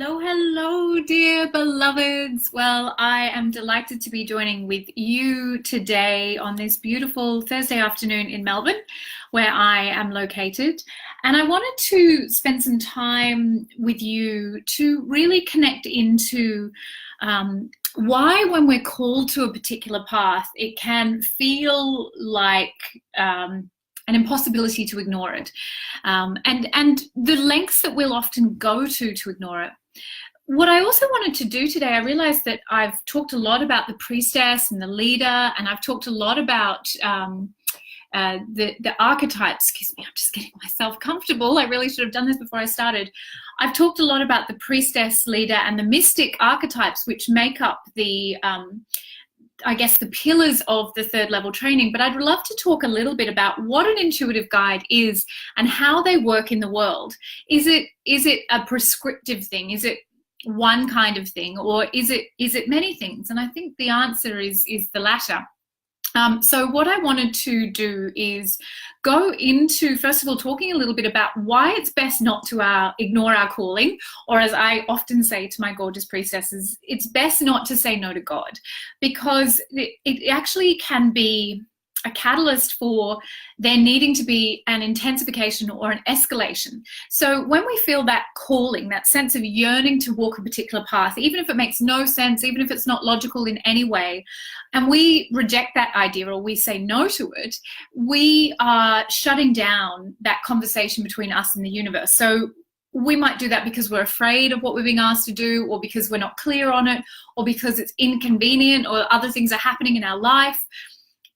Hello, hello, dear beloveds. Well, I am delighted to be joining with you today on this beautiful Thursday afternoon in Melbourne, where I am located. And I wanted to spend some time with you to really connect into why, when we're called to a particular path, it can feel like an impossibility to ignore it, and the lengths that we'll often go to ignore it. What I also wanted to do today, I realized that I've talked a lot about the priestess and the leader, and I've talked a lot about the archetypes. Excuse me, I'm just getting myself comfortable. I really should have done this before I started. I've talked a lot about the priestess, leader, and the mystic archetypes, which make up the I guess the pillars of the third level training, but I'd love to talk a little bit about what an intuitive guide is and how they work in the world. Is it a prescriptive thing? Is it one kind of thing, or is it many things? And I think the answer is the latter. So what I wanted to do is go into, first of all, talking a little bit about why it's best not to ignore our calling, or as I often say to my gorgeous priestesses, it's best not to say no to God, because it actually can be a catalyst for there needing to be an intensification or an escalation. So when we feel that calling, that sense of yearning to walk a particular path, even if it makes no sense, even if it's not logical in any way, and we reject that idea or we say no to it, we are shutting down that conversation between us and the universe. So we might do that because we're afraid of what we're being asked to do, or because we're not clear on it, or because it's inconvenient, or other things are happening in our life.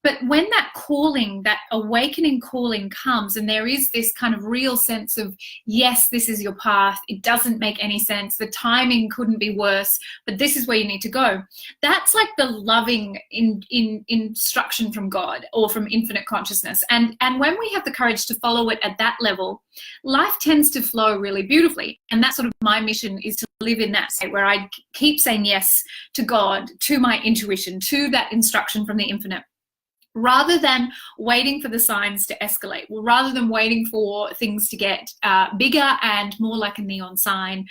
But when that calling, that awakening calling comes, and there is this kind of real sense of, yes, this is your path, it doesn't make any sense, the timing couldn't be worse, but this is where you need to go. That's like the loving instruction from God or from infinite consciousness. And when we have the courage to follow it at that level, life tends to flow really beautifully. And that's sort of my mission, is to live in that state where I keep saying yes to God, to my intuition, to that instruction from the infinite, rather than waiting for the signs to escalate, well, rather than waiting for things to get bigger and more like a neon sign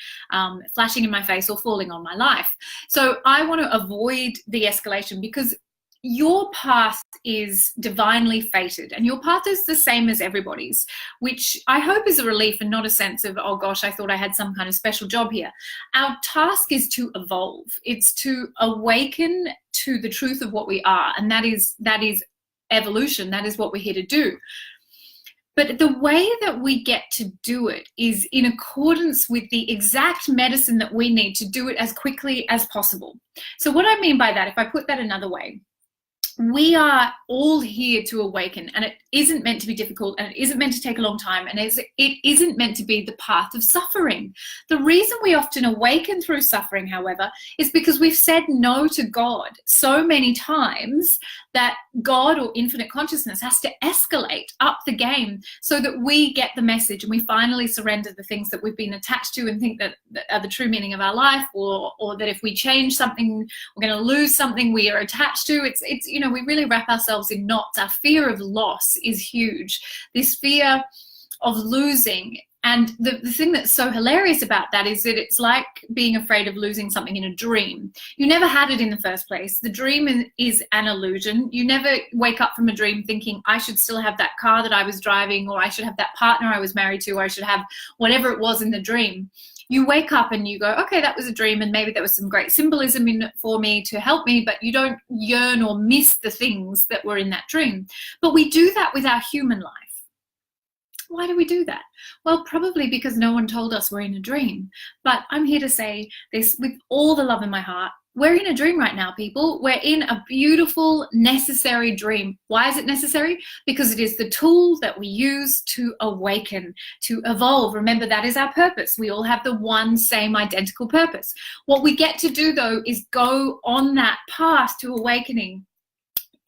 flashing in my face or falling on my life. So I want to avoid the escalation, because your path is divinely fated, and your path is the same as everybody's, which I hope is a relief and not a sense of, oh gosh, I thought I had some kind of special job here. Our task is to evolve. It's to awaken to the truth of what we are, and that is evolution. That is what we're here to do. But the way that we get to do it is in accordance with the exact medicine that we need to do it as quickly as possible. So what I mean by that, if I put that another way, we are all here to awaken, and it isn't meant to be difficult, and it isn't meant to take a long time, and it isn't meant to be the path of suffering. The reason we often awaken through suffering, however, is because we've said no to God so many times that God or infinite consciousness has to escalate up the game so that we get the message and we finally surrender the things that we've been attached to and think that are the true meaning of our life, or that if we change something, we're going to lose something we are attached to. It's we really wrap ourselves in knots. Our fear of loss is huge. This fear of losing. And the thing that's so hilarious about that is that it's like being afraid of losing something in a dream. You never had it in the first place. The dream is an illusion. You never wake up from a dream thinking, I should still have that car that I was driving, or I should have that partner I was married to, or I should have whatever it was in the dream. You wake up and you go, okay, that was a dream, and maybe there was some great symbolism in it for me to help me, but you don't yearn or miss the things that were in that dream. But we do that with our human life. Why do we do that? Well, probably because no one told us we're in a dream. But I'm here to say this with all the love in my heart. We're in a dream right now, people. We're in a beautiful, necessary dream. Why is it necessary? Because it is the tool that we use to awaken, to evolve. Remember, that is our purpose. We all have the one same identical purpose. What we get to do, though, is go on that path to awakening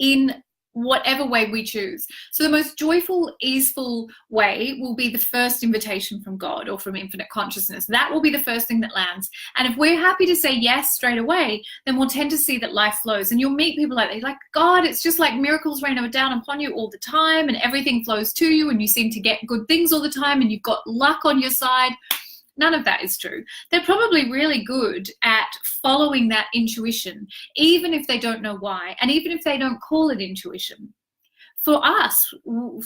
in whatever way we choose. So the most joyful, easeful way will be the first invitation from God or from infinite consciousness. That will be the first thing that lands. And if we're happy to say yes straight away, then we'll tend to see that life flows. And you'll meet people like that, like, God, it's just like miracles rain down upon you all the time, and everything flows to you, and you seem to get good things all the time, and you've got luck on your side. None of that is true. They're probably really good at following that intuition, even if they don't know why, and even if they don't call it intuition. For us,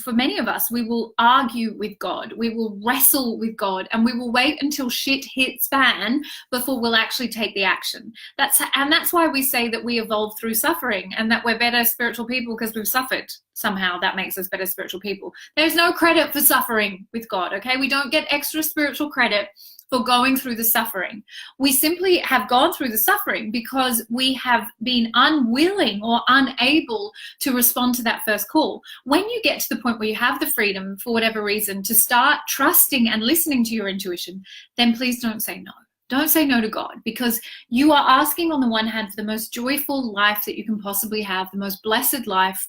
for many of us, we will argue with God, we will wrestle with God, and we will wait until shit hits fan before we'll actually take the action. That's why we say that we evolve through suffering and that we're better spiritual people because we've suffered. Somehow that makes us better spiritual people. There's no credit for suffering with God, okay? We don't get extra spiritual credit for going through the suffering. We simply have gone through the suffering because we have been unwilling or unable to respond to that first call. When you get to the point where you have the freedom, for whatever reason, to start trusting and listening to your intuition, then please don't say no. Don't say no to God, because you are asking, on the one hand, for the most joyful life that you can possibly have, the most blessed life.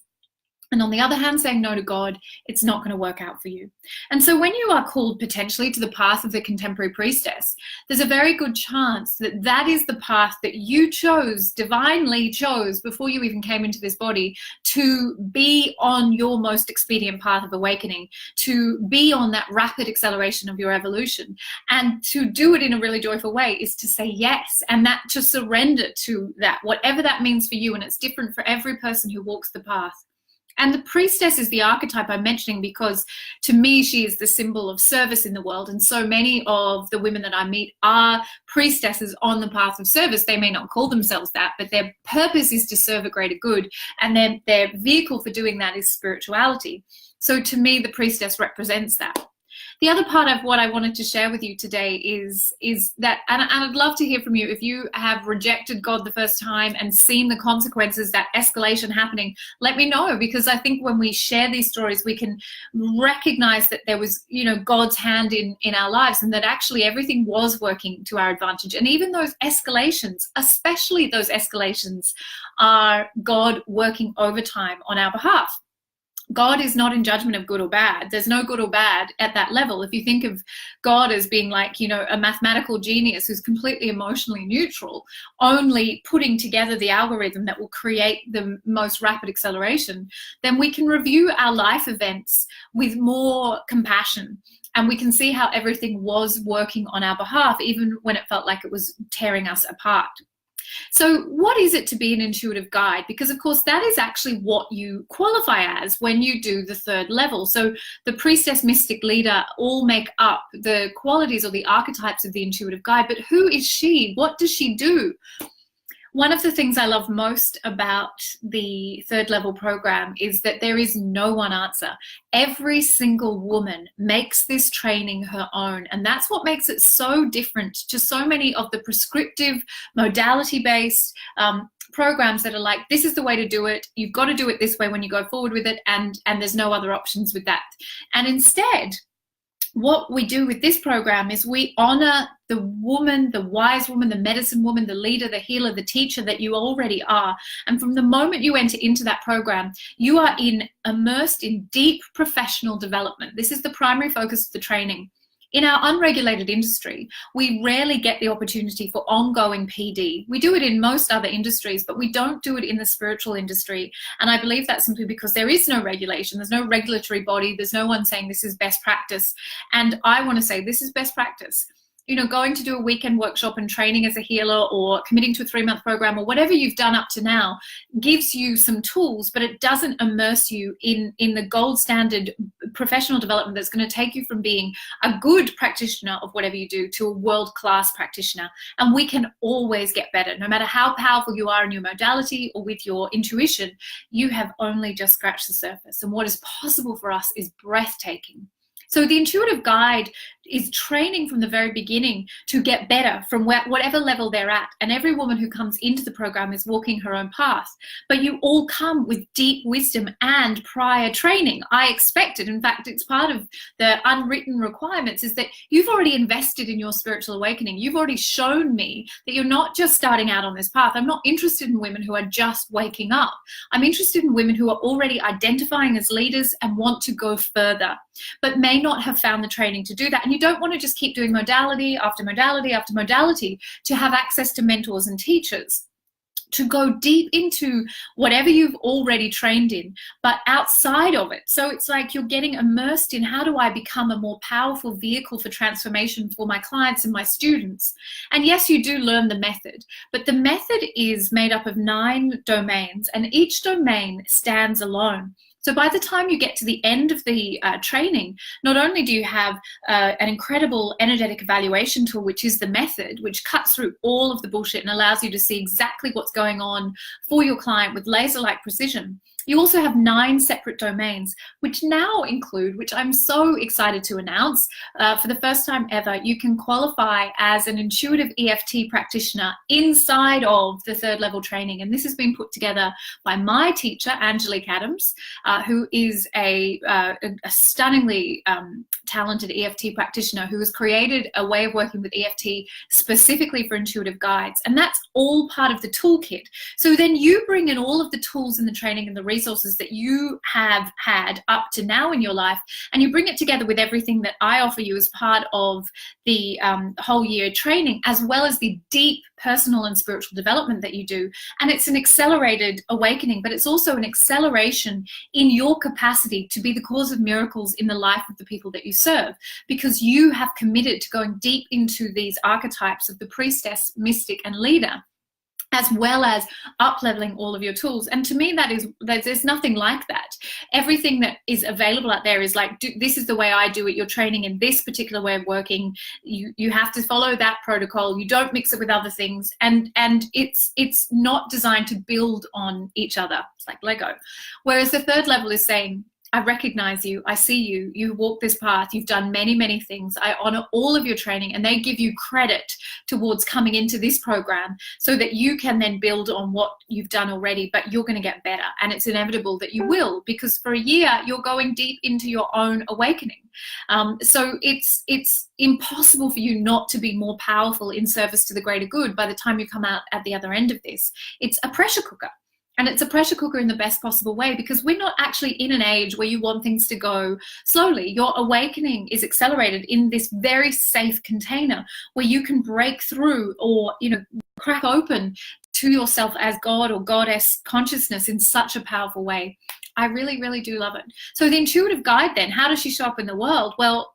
And on the other hand, saying no to God, it's not going to work out for you. And so when you are called potentially to the path of the contemporary priestess, there's a very good chance that that is the path that you chose, divinely chose, before you even came into this body, to be on your most expedient path of awakening, to be on that rapid acceleration of your evolution. And to do it in a really joyful way is to say yes, and that to surrender to that, whatever that means for you. And it's different for every person who walks the path. And the priestess is the archetype I'm mentioning because, to me, she is the symbol of service in the world. And so many of the women that I meet are priestesses on the path of service. They may not call themselves that, but their purpose is to serve a greater good. And their vehicle for doing that is spirituality. So to me, the priestess represents that. The other part of what I wanted to share with you today is that, and I'd love to hear from you, if you have rejected God the first time and seen the consequences, that escalation happening, let me know, because I think when we share these stories, we can recognize that there was, God's hand in our lives, and that actually everything was working to our advantage. And even those escalations, especially those escalations, are God working overtime on our behalf. God is not in judgment of good or bad. There's no good or bad at that level. If you think of God as being like, a mathematical genius who's completely emotionally neutral, only putting together the algorithm that will create the most rapid acceleration, then we can review our life events with more compassion. And we can see how everything was working on our behalf, even when it felt like it was tearing us apart. So what is it to be an intuitive guide? Because, of course, that is actually what you qualify as when you do the third level. So the priestess, mystic, leader all make up the qualities or the archetypes of the intuitive guide. But who is she? What does she do? One of the things I love most about the third level program is that there is no one answer. Every single woman makes this training her own. And that's what makes it so different to so many of the prescriptive, modality-based programs that are like, this is the way to do it. You've got to do it this way when you go forward with it. And there's no other options with that. And instead, what we do with this program is we honor the woman, the wise woman, the medicine woman, the leader, the healer, the teacher that you already are. And from the moment you enter into that program, you are immersed in deep professional development. This is the primary focus of the training. In our unregulated industry, we rarely get the opportunity for ongoing PD. We do it in most other industries, but we don't do it in the spiritual industry. And I believe that's simply because there is no regulation. There's no regulatory body. There's no one saying this is best practice. And I want to say this is best practice. Going to do a weekend workshop and training as a healer, or committing to a 3-month program, or whatever you've done up to now, gives you some tools, but it doesn't immerse you in the gold standard professional development that's going to take you from being a good practitioner of whatever you do to a world-class practitioner. And we can always get better. No matter how powerful you are in your modality or with your intuition, you have only just scratched the surface. And what is possible for us is breathtaking. So the intuitive guide is training from the very beginning to get better from whatever level they're at. And every woman who comes into the program is walking her own path. But you all come with deep wisdom and prior training. I expect it. In fact, it's part of the unwritten requirements is that you've already invested in your spiritual awakening. You've already shown me that you're not just starting out on this path. I'm not interested in women who are just waking up. I'm interested in women who are already identifying as leaders and want to go further, but may not have found the training to do that. And you don't want to just keep doing modality after modality after modality to have access to mentors and teachers. to go deep into whatever you've already trained in, but outside of it. So it's like you're getting immersed in, how do I become a more powerful vehicle for transformation for my clients and my students? And yes, you do learn the method, but the method is made up of 9 domains, and each domain stands alone. So by the time you get to the end of the training, not only do you have an incredible energetic evaluation tool, which is the method, which cuts through all of the bullshit and allows you to see exactly what's going on for your client with laser-like precision. You also have 9 separate domains, which now include, which I'm so excited to announce, for the first time ever, you can qualify as an intuitive EFT practitioner inside of the 3rd level training. And this has been put together by my teacher, Angelique Adams, who is a stunningly talented EFT practitioner who has created a way of working with EFT specifically for intuitive guides. And that's all part of the toolkit. So then you bring in all of the tools and the training and the resources that you have had up to now in your life, and you bring it together with everything that I offer you as part of the whole year training, as well as the deep personal and spiritual development that you do. And it's an accelerated awakening, but it's also an acceleration in your capacity to be the cause of miracles in the life of the people that you serve, because you have committed to going deep into these archetypes of the priestess, mystic, and leader, as well as up-leveling all of your tools. And to me, there's nothing like that. Everything that is available out there is like, this is the way I do it. You're training in this particular way of working. You have to follow that protocol. You don't mix it with other things. And it's not designed to build on each other. It's like Lego. Whereas the 3rd level is saying, I recognize you, I see you, you walk this path, you've done many, many things. I honor all of your training, and they give you credit towards coming into this program so that you can then build on what you've done already, but you're going to get better. And it's inevitable that you will, because for a year, you're going deep into your own awakening. So it's impossible for you not to be more powerful in service to the greater good by the time you come out at the other end of this. It's a pressure cooker. And it's a pressure cooker in the best possible way, because we're not actually in an age where you want things to go slowly. Your awakening is accelerated in this very safe container where you can break through, or, crack open to yourself as God or goddess consciousness in such a powerful way. I really, really do love it. So the intuitive guide then, how does she show up in the world? Well,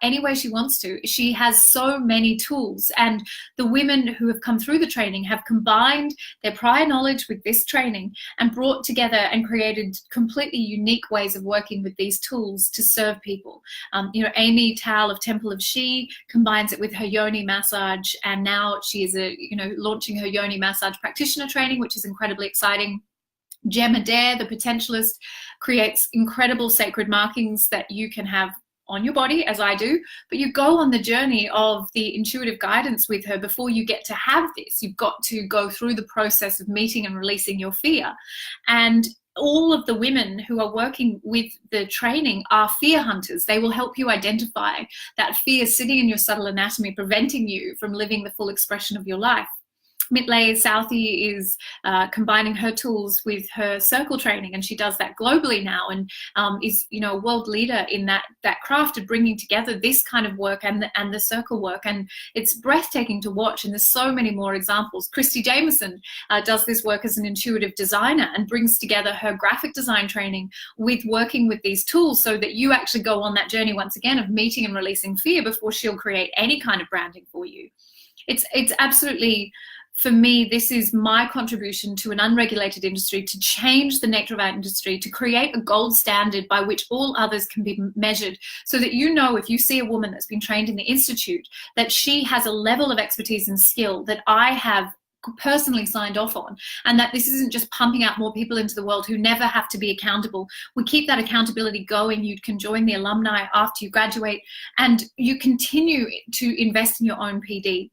any way she wants to. She has so many tools, and the women who have come through the training have combined their prior knowledge with this training and brought together and created completely unique ways of working with these tools to serve people. Amy Tal of Temple of She combines it with her yoni massage, and now she is launching her yoni massage practitioner training, which is incredibly exciting. Gem Adair, the potentialist, creates incredible sacred markings that you can have on your body, as I do, but you go on the journey of the intuitive guidance with her before you get to have this. You've got to go through the process of meeting and releasing your fear. And all of the women who are working with the training are fear hunters. They will help you identify that fear sitting in your subtle anatomy, preventing you from living the full expression of your life. Mitlay Southey is combining her tools with her circle training, and she does that globally now, and is a world leader in that craft of bringing together this kind of work and the circle work, and it's breathtaking to watch. And there's so many more examples. Christy Jameson does this work as an intuitive designer and brings together her graphic design training with working with these tools, so that you actually go on that journey once again of meeting and releasing fear before she'll create any kind of branding for you. It's absolutely, for me, this is my contribution to an unregulated industry, to change the nature of our industry, to create a gold standard by which all others can be measured, so that if you see a woman that's been trained in the Institute, that she has a level of expertise and skill that I have personally signed off on, and that this isn't just pumping out more people into the world who never have to be accountable. We keep that accountability going. You can join the alumni after you graduate, and you continue to invest in your own PD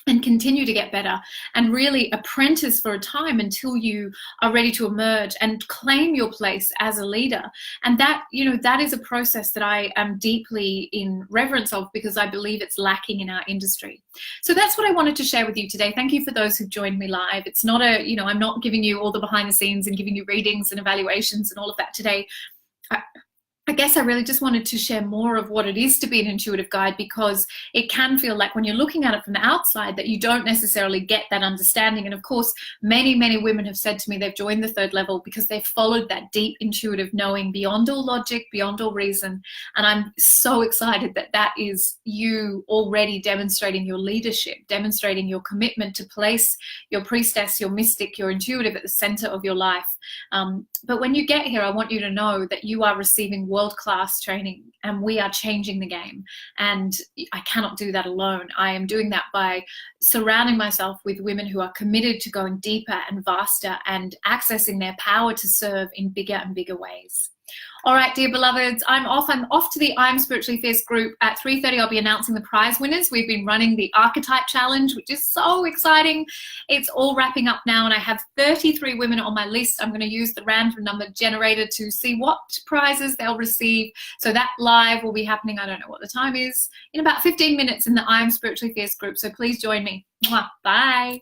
and continue to get better and really apprentice for a time until you are ready to emerge and claim your place as a leader. And that, that is a process that I am deeply in reverence of, because I believe it's lacking in our industry. So that's what I wanted to share with you today. Thank you for those who've joined me live. It's not I'm not giving you all the behind the scenes and giving you readings and evaluations and all of that today. I guess I really just wanted to share more of what it is to be an intuitive guide, because it can feel like when you're looking at it from the outside that you don't necessarily get that understanding. And of course, many, many women have said to me they've joined the third level because they've followed that deep intuitive knowing beyond all logic, beyond all reason. And I'm so excited that that is you already demonstrating your leadership, demonstrating your commitment to place your priestess, your mystic, your intuitive at the center of your life. But when you get here, I want you to know that you are receiving world-class training, and we are changing the game. And I cannot do that alone. I am doing that by surrounding myself with women who are committed to going deeper and vaster and accessing their power to serve in bigger and bigger ways. All right, dear beloveds, I'm off to the I'm Spiritually Fierce group at 3:30. I'll be announcing the prize winners. We've been running the Archetype Challenge, which is so exciting. It's all wrapping up now, and I have 33 women on my list. I'm going to use the random number generator to see what prizes they'll receive. So that live will be happening, I don't know what the time is, in about 15 minutes in the I'm Spiritually Fierce group. So please join me. Bye.